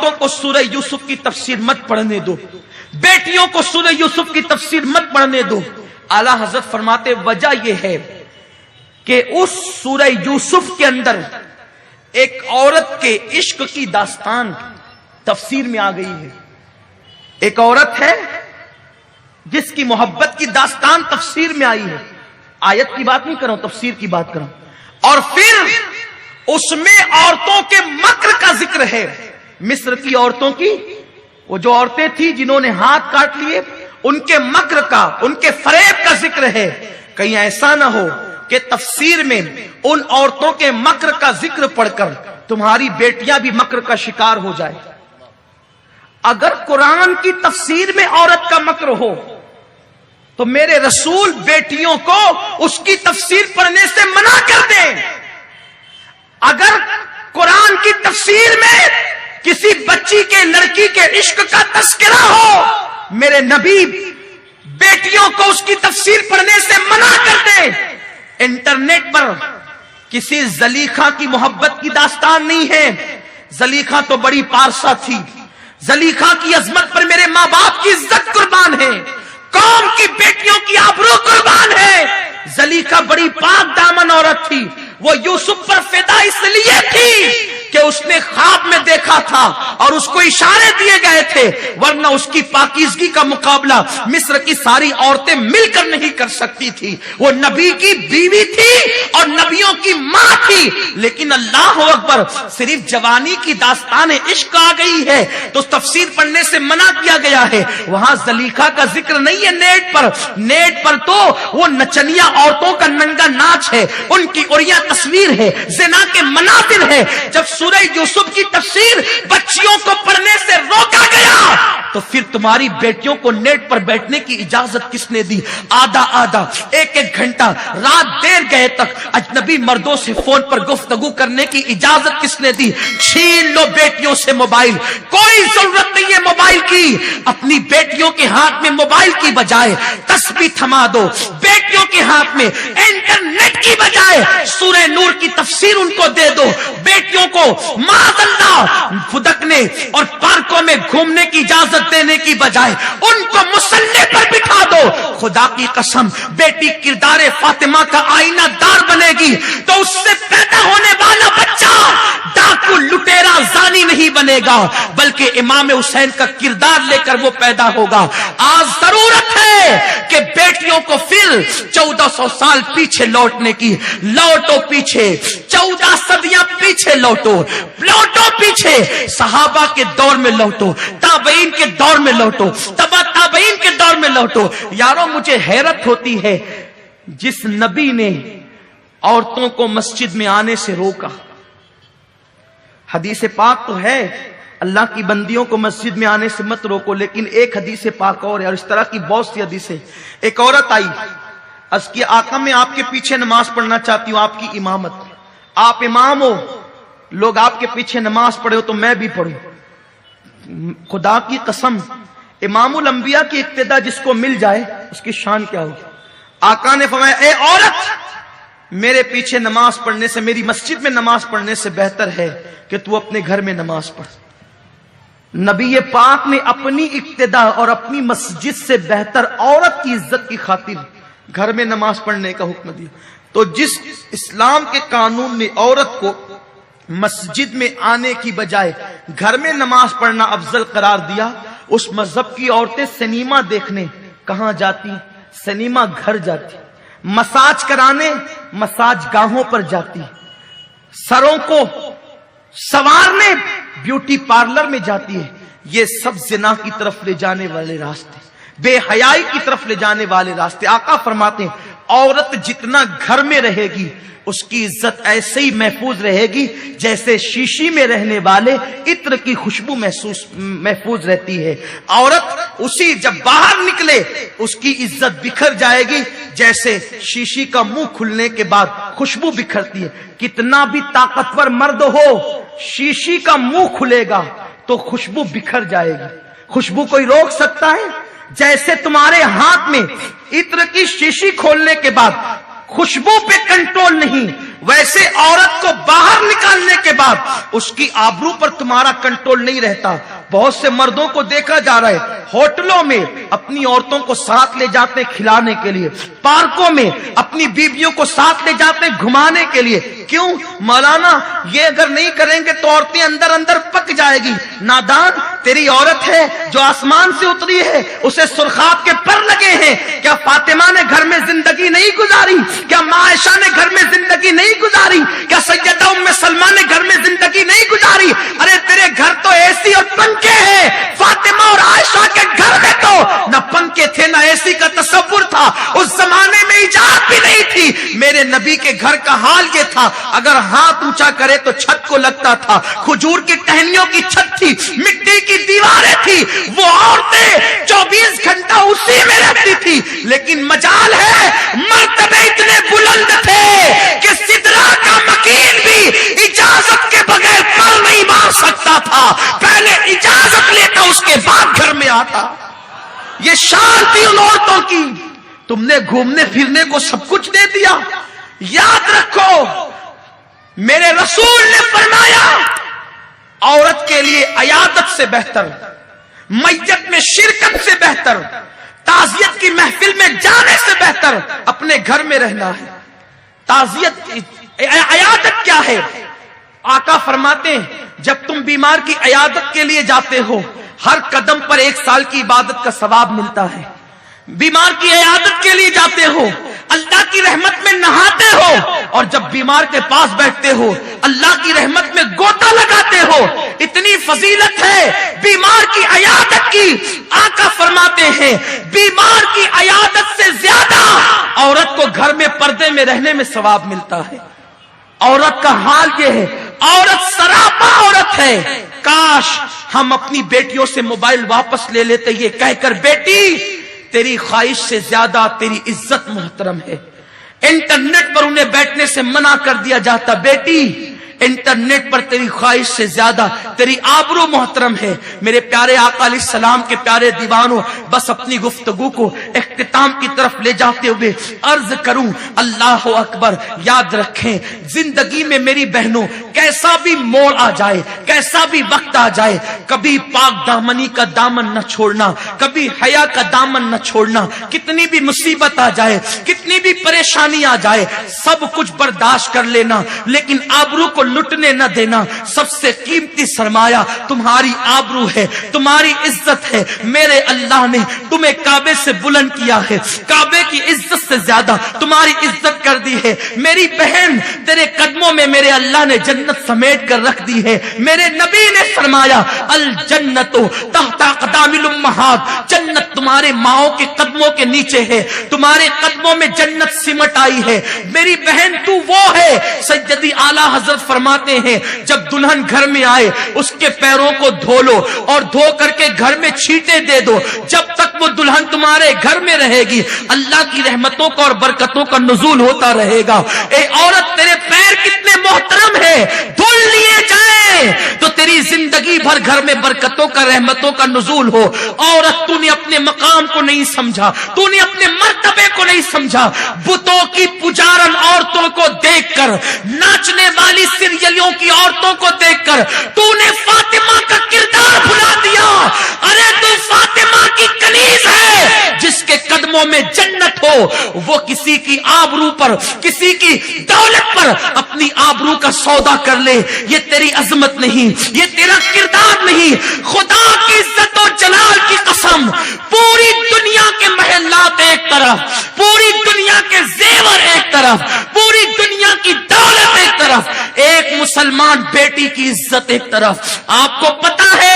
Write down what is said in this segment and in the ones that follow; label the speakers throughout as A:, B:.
A: عورتوں کو سورہ یوسف کی تفسیر مت پڑھنے دو، بیٹیوں کو سورہ یوسف کی تفسیر مت پڑھنے دو۔ اعلیٰ حضرت فرماتے وجہ یہ ہے کہ اس سورہ یوسف کے اندر ایک عورت کے عشق کی داستان تفسیر میں آ گئی ہے۔ ایک عورت ہے جس کی محبت کی داستان تفسیر میں آئی ہے۔ آیت کی بات نہیں کر رہا ہوں، تفسیر کی بات کر رہا ہوں۔ اور پھر اس میں عورتوں کے مکر کا ذکر ہے۔ مصر کی عورتوں کی، وہ جو عورتیں تھی جنہوں نے ہاتھ کاٹ لیے، ان کے مکر کا، ان کے فریب کا ذکر ہے۔ کہیں ایسا نہ ہو کہ تفسیر میں ان عورتوں کے مکر کا ذکر پڑھ کر تمہاری بیٹیاں بھی مکر کا شکار ہو جائے۔ اگر قرآن کی تفسیر میں عورت کا مکر ہو تو میرے رسول بیٹیوں کو اس کی تفسیر پڑھنے سے منع کر دیں۔ اگر قرآن کی تفسیر میں کسی بچی کے، لڑکی کے عشق کا تذکرہ ہو، میرے نبی بیٹیوں کو اس کی تفسیر پڑھنے سے منع کر دیں۔ انٹرنیٹ پر کسی زلیخا کی محبت کی داستان نہیں ہے۔ زلیخا تو بڑی پارسا تھی، زلیخا کی عظمت پر میرے ماں باپ کی عزت قربان ہے، قوم کی بیٹیوں کی آبرو قربان ہے۔ زلیخا بڑی پاک دامن عورت تھی، وہ یوسف پر فدا اس لیے تھی کہ اس نے خواب میں دیکھا تھا اور اس کو اشارے دیے گئے تھے، ورنہ اس کی پاکیزگی کا مقابلہ مصر کی ساری عورتیں مل کر نہیں کر سکتی تھی۔ وہ نبی کی بیوی تھی اور نبیوں کی ماں تھی، لیکن اللہ اکبر، صرف جوانی کی داستان عشق آ گئی ہے تو تفسیر پڑھنے سے منع کیا گیا ہے۔ وہاں زلیخا کا ذکر نہیں ہے نیٹ پر، نیٹ پر تو وہ نچنیا عورتوں کا ننگا ناچ ہے، ان کی عریاں تصویر ہے، زنا کے مناظر ہے۔ جب سورہ یوسف کی تفسیر بچیوں کو پڑھنے سے روکا گیا تو پھر تمہاری بیٹیوں کو نیٹ پر بیٹھنے کی اجازت کس نے دی؟ آدھا آدھا، ایک ایک گھنٹہ، رات دیر گئے تک اجنبی مردوں سے فون پر گفتگو کرنے کی اجازت کس نے دی؟ چھین لو بیٹیوں سے موبائل، کوئی ضرورت نہیں ہے موبائل کی۔ اپنی بیٹیوں کے ہاتھ میں موبائل کی بجائے تسبیح تھما دو، بیٹیوں کے ہاتھ میں انٹرنیٹ کی بجائے سورہ نور کی تفسیر ان کو دے دو۔ بیٹیوں کو معاذ اللہ پھدکنے اور پارکوں میں گھومنے کی اجازت دینے کی بجائے ان کو مصلی پر بٹھا دو۔ خدا کی قسم، بیٹی کردار فاطمہ کا آئینہ دار بنے گی تو اس سے پیدا ہونے والا بچہ ڈاکو، لٹیرا، زانی نہیں بنے گا، بلکہ امام حسین کا کردار لے کر وہ پیدا ہوگا۔ آج ضرورت ہے کہ بیٹیوں کو پھر 1400 سال پیچھے لوٹنے کی، لوٹو پیچھے، 14 صدیاں پیچھے لوٹو، لوٹو پیچھے، صحابہ کے دور میں لوٹو، تابعین کے دور میں لوٹو، تبع تابعین کے دور میں لوٹو۔ یارو مجھے حیرت ہوتی ہے، جس نبی نے عورتوں کو مسجد میں آنے سے روکا، حدیث پاک تو ہے اللہ کی بندیوں کو مسجد میں آنے سے مت روکو، لیکن ایک حدیث پاک اور ہے، اور اس طرح کی بہت سی حدیثیں۔ ایک عورت آئی، عرض کیا آقا میں آپ کے پیچھے نماز پڑھنا چاہتی ہوں، آپ کی امامت، آپ امام ہو، لوگ آپ کے پیچھے نماز پڑھے ہو تو میں بھی پڑھوں۔ خدا کی قسم، امام الانبیاء کی اقتداء جس کو مل جائے اس کی شان کیا ہوگی۔ آقا نے فرمایا اے عورت، میرے پیچھے نماز پڑھنے سے، میری مسجد میں نماز پڑھنے سے بہتر ہے کہ تو اپنے گھر میں نماز پڑھ۔ نبی پاک نے اپنی اقتداء اور اپنی مسجد سے بہتر عورت کی عزت کی خاطر گھر میں نماز پڑھنے کا حکم دیا۔ تو جس اسلام کے قانون نے عورت کو مسجد میں آنے کی بجائے گھر میں نماز پڑھنا افضل قرار دیا، اس مذہب کی عورتیں سنیما دیکھنے کہاں جاتی؟ سنیما گھر جاتی، مساج کرانے مساج گاہوں پر جاتی، سروں کو سنوارنے بیوٹی پارلر میں جاتی ہے۔ یہ سب زنا کی طرف لے جانے والے راستے، بے حیائی کی طرف لے جانے والے راستے۔ آقا فرماتے ہیں عورت جتنا گھر میں رہے گی اس کی عزت ایسے ہی محفوظ رہے گی جیسے شیشی میں رہنے والے عطر کی خوشبو محفوظ رہتی ہے۔ عورت اسی جب باہر نکلے اس کی عزت بکھر جائے گی جیسے شیشی کا منہ کھلنے کے بعد خوشبو بکھرتی ہے۔ کتنا بھی طاقتور مرد ہو، شیشی کا منہ کھلے گا تو خوشبو بکھر جائے گی۔ خوشبو کوئی روک سکتا ہے؟ جیسے تمہارے ہاتھ میں عطر کی شیشی کھولنے کے بعد خوشبو پہ کنٹرول نہیں، वैसे औरत को बाहर निकालने के बाद उसकी आबरू पर तुम्हारा कंट्रोल नहीं रहता। बहुत से मर्दों को देखा जा रहा है होटलों में अपनी औरतों को साथ ले जाते हैं खिलाने के लिए, पार्कों में अपनी बीवियों को साथ ले जाते हैं घुमाने के लिए। क्यों? मौलाना ये अगर नहीं करेंगे तो औरतें अंदर अंदर पक जाएगी। नादान, तेरी औरत है जो आसमान से उतरी है, उसे सुर्खाब के पर लगे हैं। क्या फातिमा ने घर में जिंदगी नहीं गुजारी? क्या माँ आयशा ने घर में जिंदगी नहीं गुजारी? क्या सैयदा उम्मे सलमा ने घर में जिंदगी नहीं गुजारी? अरे तेरे घर तो एसी और पंखे हैं। फातिमा और आयशा के घर में तो न पंखे थे न एसी का तसव्वुर था। उस जमाने में इजाजत भी नहीं थी। मेरे नबी के घर का हाल ये था, अगर हाथ ऊंचा करे तो छत को लगता था। खजूर की टहनियों की छत थी, मिट्टी की दीवारें थी। वो औरतें 24 घंटा उसी में रहती थी। लेकिन मजाल है मर्तबे इतने बुलंद थे कि सिदरा का मकीन भी इजाजत के बगैर पर नहीं मार सकता था। पहले इजाजत लेता, उसके बाद घर में आता। ये शान थी उन औरतों की। तुमने घूमने फिरने को सब कुछ दे दिया। याद रखो, मेरे रसूल ने फरमाया औरत के लिए अयादत से बेहतर, मैयत में शिरकत से बेहतर, ताजियत की महफिल में जाने से बेहतर अपने घर में रहना है। ताजियत, अयादत क्या है? आका फरमाते हैं जब तुम बीमार की अयादत के लिए जाते हो, हर कदम पर 1 साल की इबादत का सवाब मिलता है। बीमार की इयादत के लिए जाते हो, अल्लाह की रहमत में नहाते हो, और जब बीमार के पास बैठते हो अल्लाह की रहमत में गोता लगाते हो। इतनी फजीलत है बीमार की इयादत की। आका फरमाते हैं बीमार की इयादत से ज्यादा औरत को घर में पर्दे में रहने में सवाब मिलता है। औरत का हाल ये है, औरत सरापा औरत है। काश हम अपनी बेटियों से मोबाइल वापस ले लेते, ये कहकर बेटी तेरी ख्वाहिश से ज्यादा तेरी इज्जत मोहतरम है। इंटरनेट पर उन्हें बैठने से मना कर दिया जाता, बेटी इंटरनेट पर तेरी ख्वाहिश से ज्यादा तेरी आबरू मोहतरम है। मेरे प्यारे आका अलैहिस्सलाम के प्यारे दीवानों, बस अपनी गुफ्तगू को इख्तिताम की तरफ ले जाते हुए अर्ज करूं, अल्लाह अकबर। याद रखें जिंदगी में मेरी बहनों, कैसा भी मोड़ आ जाए, कैसा भी वक्त आ जाए, कभी पाक दामनी का दामन न छोड़ना, कभी हया का दामन न छोड़ना। कितनी भी मुसीबत आ जाए, कितनी भी परेशानी आ जाए, सब कुछ बर्दाश्त कर लेना, लेकिन आबरू को लुटने न देना। सबसे कीमती सरमाया तुम्हारी आबरू है, तुम्हारी इज्जत है। मेरे अल्लाह ने तुम्हें काबे से बुलंद किया है, काबे की इज्जत से ज्यादा तुम्हारी इज्जत कर दी है। मेरी बहन, तेरे कदमों में मेरे अल्लाह ने जन्नत समेट कर रख दी है। मेरे नबी ने फरमाया अल जन्नतो तहता क़दामिल उम्महात, जन्नत तुम्हारे माओ के कदमों के नीचे है, तुम्हारे कदमों में जन्नत सिमट आई है। मेरी बहन तू वो है। सैयदी आला हजरत फरमाते हैं जब दुल्हन घर में आए उसके पैरों को धो लो और धो करके घर में छींटे दे दो। जब तक वो दुल्हन तुम्हारे घर में रहेगी अल्लाह की रहमतों का और बरकतों का नुज़ूल होता रहेगा। ए औरत, तेरे पैर कितने मोहतरम है, धुल लिए जाए तो तेरी जिंदगी भर घर में बरकतों का, रहमतों का नुज़ूल हो। औरत, तूने अपने मकाम को नहीं समझा, तूने अपने मर्तबे को नहीं समझा। बुतों की पुजारन औरतों को देखकर, नाचने वाली सीरियलों की औरतों को देखकर तूने फातिमा का किरदार भुला दिया। अरे तू फातिमा की कनीज है, जिसके कदमों में जन्नत हो वो किसी की आबरू पर, किसी की दौलत पर अपनी आबरू का सौदा कर ले। ये तेरी अजमत नहीं, ये तेरा किरदार नहीं। खुदा की इज्जत और जलाल की कसम, पूरी दुनिया के महलात एक तरफ, पूरी दुनिया के जेवर एक तरफ, पूरी दुनिया की दौलत एक तरफ, एक मुसलमान बेटी की इज्जत एक तरफ। आपको पता है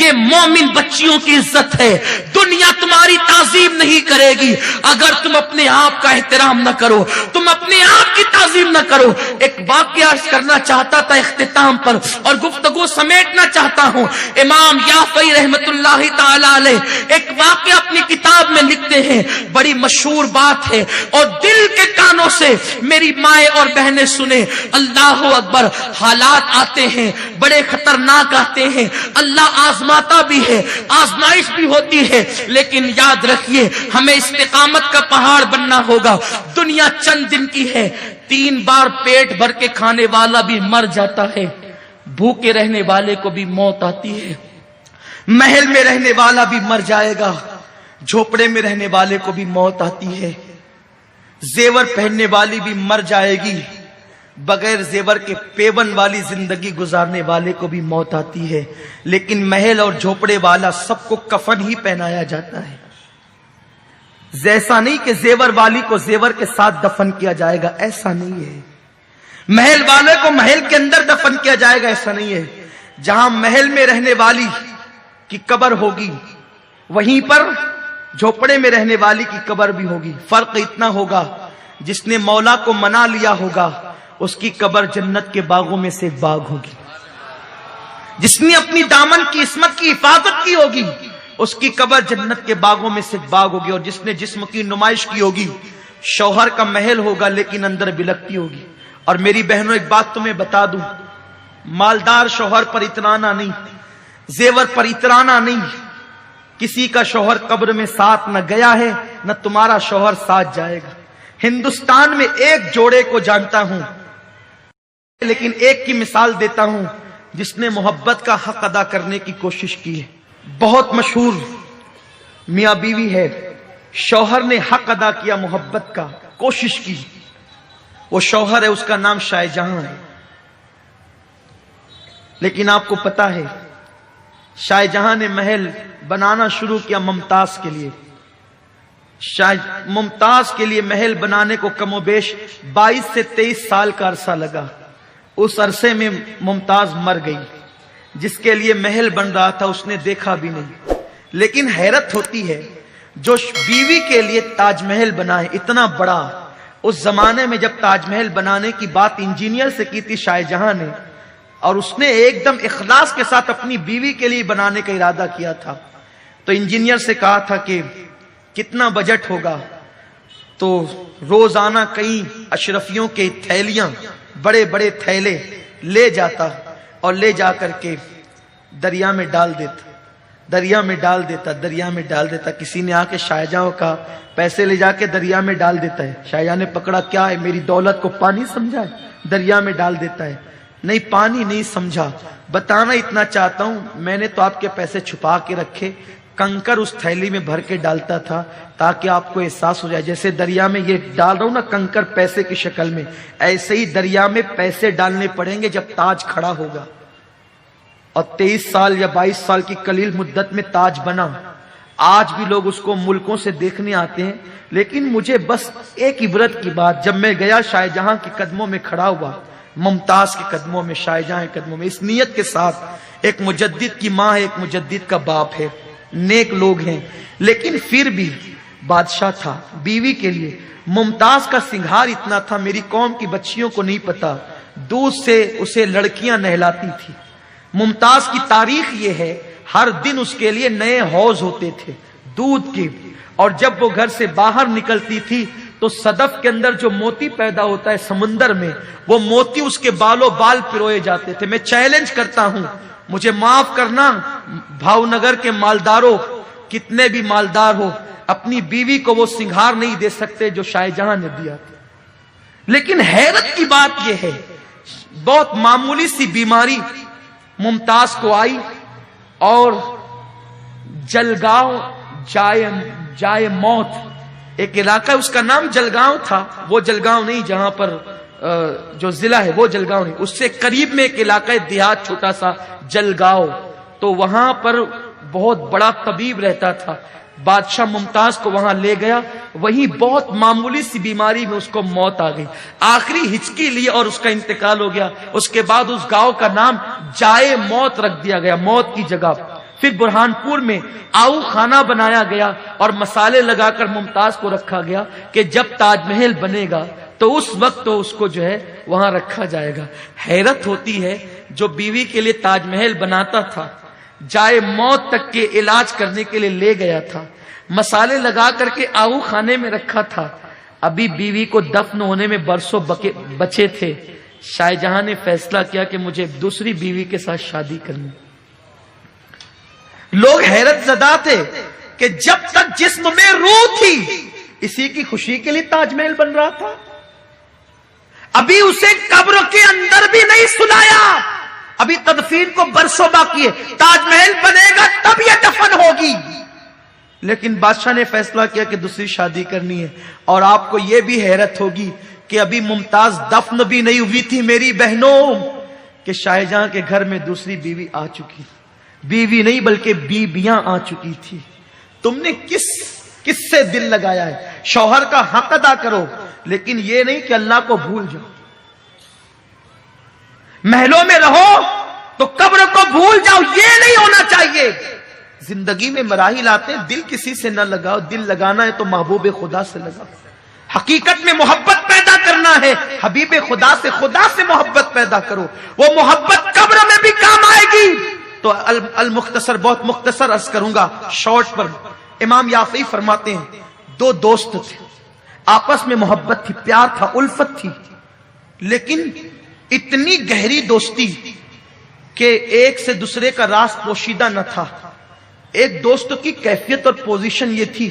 A: ये मोमिन बच्चियों की इज्जत है। दुनिया तुम्हारी ताजीम नहीं करेगी अगर तुम अपने आप का एहतराम न करो, तुम अपने आप की ताजीम न करो। एक वाकया अर्ज करना चाहता था इख्तिताम पर और गुफ्तगू समेटना चाहता हूं। इमाम याफई रहमतुल्लाहि ताला अलैह एक वाकया अपनी किताब में लिखते हैं, बड़ी मशहूर बात है और दिल के कानों से मेरी माएं और बहनें सुने। अल्लाह अकबर, हालात आते हैं बड़े खतरनाक खतरनाक आते हैं। अल्लाह आजमाता भी है, आजमाइश भी होती है, लेकिन याद रखिए हमें इस्तिकामत का पहाड़ बनना होगा। दुनिया चंद दिन की है, 3 बार पेट भर के खाने वाला भी मर जाता है, भूखे रहने वाले को भी मौत आती है। महल में रहने वाला भी मर जाएगा, झोपड़े में रहने वाले को भी मौत आती है। जेवर पहनने वाली भी मर जाएगी, बगैर जेवर के पेवन वाली जिंदगी गुजारने वाले को भी मौत आती है। लेकिन महल और झोपड़े वाला सबको कफन ही पहनाया जाता है। जैसा नहीं कि जेवर वाली को जेवर के साथ दफन किया जाएगा, ऐसा नहीं है। महल वाले को महल के अंदर दफन किया जाएगा, ऐसा नहीं है। जहां महल में रहने वाली की कब्र होगी, वहीं पर झोपड़े में रहने वाली की कब्र भी होगी। फर्क इतना होगा, जिसने मौला को मना लिया होगा उसकी कब्र जन्नत के बागों में से एक बाग होगी। जिसने अपनी दामन की इस्मत की हिफाजत की होगी उसकी कब्र जन्नत के बागों में से एक बाग होगी। और जिसने जिस्म की नुमाइश की होगी, शौहर का महल होगा लेकिन अंदर बिलकती होगी। और मेरी बहनों, एक बात तुम्हें बता दूं, मालदार शौहर पर इतराना नहीं, जेवर पर इतराना नहीं। किसी का शौहर कब्र में साथ न गया है, न तुम्हारा शौहर साथ जाएगा। हिंदुस्तान में एक जोड़े को जानता हूं, लेकिन एक की मिसाल देता हूं जिसने मोहब्बत का हक अदा करने की कोशिश की है। बहुत मशहूर मियां बीवी है, शौहर ने हक अदा किया, मोहब्बत का कोशिश की। वो शौहर है, उसका नाम शाहजहां है। लेकिन आपको पता है, शाहजहां ने महल बनाना शुरू किया मुमताज के लिए। मुमताज के लिए महल बनाने को कमोबेश 22 से 23 साल का अरसा लगा। उस अरसे में मुमताज मर गई। जिसके लिए महल बन रहा था उसने देखा भी नहीं। लेकिन हैरत होती है, जो बीवी के लिए ताजमहल बनाए इतना बड़ा, उस जमाने में जब ताजमहल बनाने की बात इंजीनियर से की थी शाहजहां ने, और उसने एकदम इखलास के साथ अपनी बीवी के लिए बनाने का इरादा किया था, तो इंजीनियर से कहा था कि कितना बजट होगा। तो रोजाना कई अशरफियों के थैलियां, बड़े बड़े थैले ले जाता और ले जाकर के दरिया में डाल देता, दरिया में डाल देता, दरिया में डाल देता। किसी ने आके शाहजहां का पैसे ले जाके दरिया में डाल देता है। शाहजहां ने पकड़ा, क्या है, मेरी दौलत को पानी समझा है? दरिया में डाल देता है। नहीं, पानी नहीं समझा, बताना इतना चाहता हूं, मैंने तो आपके पैसे छुपा के रखे, कंकर उस थैली में भर के डालता था ताकि आपको एहसास हो जाए, जैसे दरिया में ये डाल रहा हूं ना कंकर पैसे की शक्ल में, ऐसे ही दरिया में पैसे डालने पड़ेंगे जब ताज खड़ा होगा। और 23 साल या 22 साल की कलील मुद्दत में ताज बना। आज भी लोग उसको मुल्कों से देखने आते हैं। लेकिन मुझे बस एक इबरत की बात, जब मैं गया शाहजहां के कदमों में खड़ा हुआ, मुमताज के कदमों में, शाहजहां के कदमों में, इस नियत के साथ, एक मुजद्दिद की माँ है, एक मुजद्दिद का बाप है, नेक लोग हैं, लेकिन फिर भी बादशाह था। बीवी के लिए मुमताज का सिंगार इतना था, मेरी कौम की बच्चियों को नहीं पता, दूध से उसे लड़कियां नहलाती थी। मुमताज की तारीख ये है, हर दिन उसके लिए नए हौज होते थे दूध के। और जब वो घर से बाहर निकलती थी तो सदफ के अंदर जो मोती पैदा होता है समुंदर में, वो मोती उसके बालों बाल पिरोए जाते थे। मैं चैलेंज करता हूं, मुझे माफ करना भावनगर के मालदारों, कितने भी मालदार हो, अपनी बीवी को वो सिंगार नहीं दे सकते जो शाहजहां ने दिया था। लेकिन हैरत की बात यह है, बहुत मामूली सी बीमारी मुमताज को आई और जलगांव जाए मौत, एक इलाका है उसका नाम जलगांव था। वो जलगांव नहीं जहां पर जो जिला है वो जलगांव नहीं, उससे करीब में एक इलाका है, देहात छोटा सा जलगांव। तो वहां पर बहुत बड़ा तबीब रहता था। बादशाह मुमताज को वहां ले गया, वहीं बहुत मामूली सी बीमारी में उसको मौत आ गई। आखिरी हिचकी ली और उसका इंतकाल हो गया। उसके बाद उस गांव का नाम जाए मौत रख दिया गया, मौत की जगह। फिर बुरहानपुर में आऊ खाना बनाया गया और मसाले लगाकर मुमताज को रखा गया कि जब ताजमहल बनेगा तो उस वक्त तो उसको जो है वहां रखा जाएगा। हैरत होती है, जो बीवी के लिए ताजमहल बनाता था, जाए मौत तक के इलाज करने के लिए ले गया था, मसाले लगा करके आऊ खाने में रखा था। अभी बीवी को दफन होने में बरसों बचे थे, شاہجہاں نے فیصلہ کیا کہ مجھے دوسری بیوی کے ساتھ شادی کرنی. لوگ حیرت زدہ تھے کہ جب تک جسم میں روح تھی اسی کی خوشی کے لیے تاج محل بن رہا تھا. ابھی اسے قبر کے اندر بھی نہیں سلایا, ابھی تدفین کو برسوں باقی ہے. تاج محل بنے گا تب یہ دفن ہوگی. لیکن بادشاہ نے فیصلہ کیا کہ دوسری شادی کرنی ہے. اور آپ کو یہ بھی حیرت ہوگی کہ ابھی ممتاز دفن بھی نہیں ہوئی تھی میری بہنوں کہ شاہجہاں کے گھر میں دوسری بیوی آ چکی. بیوی نہیں بلکہ بیویاں آ چکی تھی. تم نے کس سے دل لگایا ہے؟ شوہر کا حق ادا کرو, لیکن یہ نہیں کہ اللہ کو بھول جاؤ. محلوں میں رہو تو قبر کو بھول جاؤ, یہ نہیں ہونا چاہیے. زندگی میں مراحل آتے ہیں, دل کسی سے نہ لگاؤ. دل لگانا ہے تو محبوب خدا سے لگاؤ. حقیقت میں محبت پیدا کرنا ہے, حبیب خدا سے محبت پیدا کرو. وہ محبت قبر میں بھی کام آئے گی. تو المختصر, بہت مختصر عرض کروں گا شارٹ پر. امام یافعی فرماتے ہیں دو دوست تھے, آپس میں محبت تھی, پیار تھا, الفت تھی, لیکن اتنی گہری دوستی کہ ایک سے دوسرے کا راز پوشیدہ نہ تھا. ایک دوست کی کیفیت اور پوزیشن یہ تھی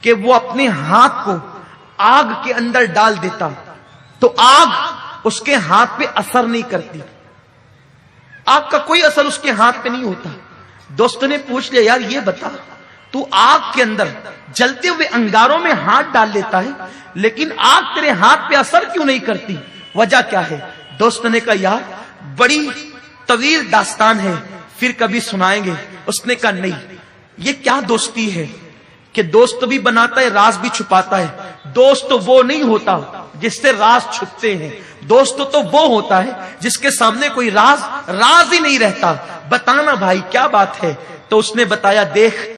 A: کہ وہ اپنے ہاتھ کو آگ کے اندر ڈال دیتا تو آگ اس کے ہاتھ پہ اثر نہیں کرتی. آگ کا کوئی اثر اس کے ہاتھ پہ نہیں ہوتا. دوست نے پوچھ لیا, یار یہ بتا, تو آگ کے اندر جلتے ہوئے انگاروں میں ہاتھ ڈال لیتا ہے لیکن آگ تیرے ہاتھ پہ اثر کیوں نہیں کرتی, وجہ کیا ہے؟ دوست نے کہا یار بڑی طویل داستان ہے, پھر کبھی سنائیں گے. اس نے کہا نہیں, یہ کیا دوستی ہے کہ دوست بھی بناتا ہے راز بھی چھپاتا ہے. دوست وہ نہیں ہوتا جس سے راز چھپتے ہیں, دوست تو وہ ہوتا ہے جس کے سامنے کوئی راز ہی نہیں رہتا. بتانا بھائی کیا بات ہے؟ تو اس نے بتایا, دیکھ